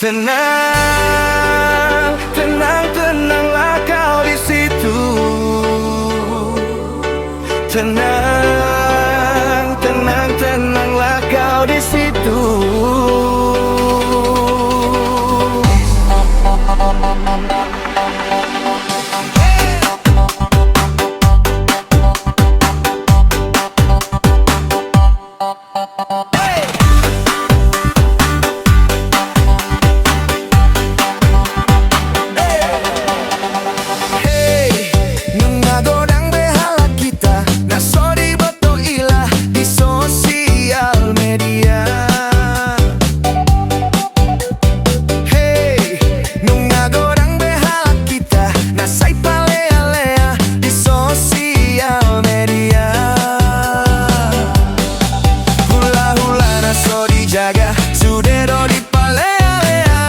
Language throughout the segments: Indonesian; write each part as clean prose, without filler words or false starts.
Tenang, tenang, tenanglah kau di situ. Tenang, tenang, tenanglah kau di situ. Sudero di palea-lea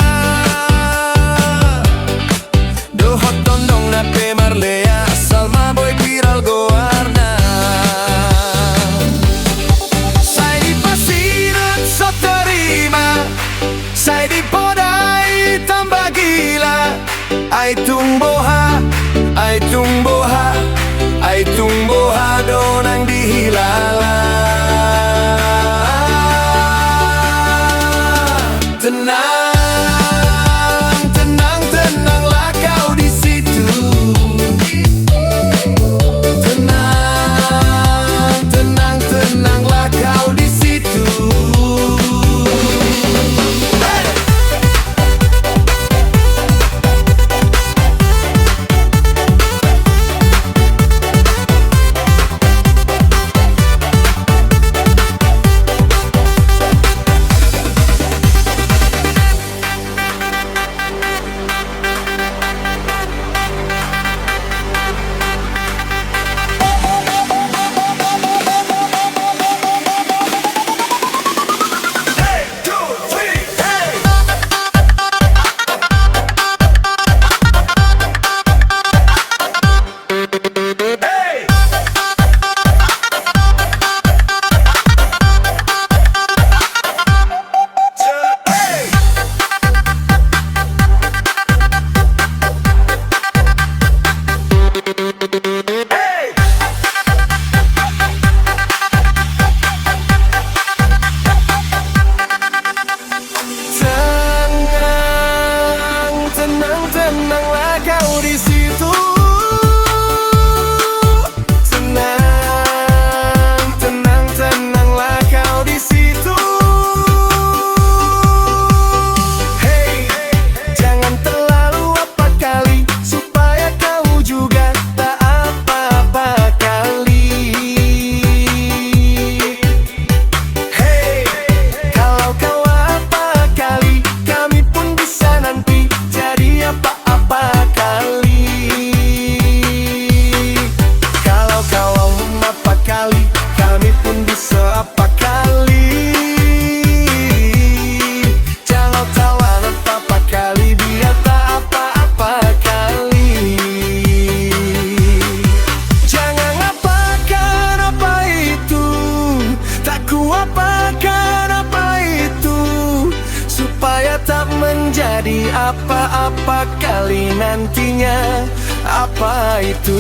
do hot tondong na pe marlea salma boy viral goarna sai di pasirat so terima sai di podai tambah gila ai tumboha ai tumboha ai tumboha donang dihilala. Tenang, tenang, tenanglah kau di situ. Tenang, tenang, tenanglah kau di situ. Tenanglah kau di situ. Tenang, tenang, tenanglah kau di situ. Hey, jangan terlalu apa kali supaya kau juga tak apa-apa kali. Hey, kalau kau apa kali kami pun bisa nanti jadi apa-apa kali. Kalau kau apa kali kami pun bisa apa kali. Jangan tawan apa kali biar tak apa-apa kali. Jangan apakan apa itu, tak kuapakan apa itu, supaya tak menjadi apa-apa kali nantinya. Apa itu?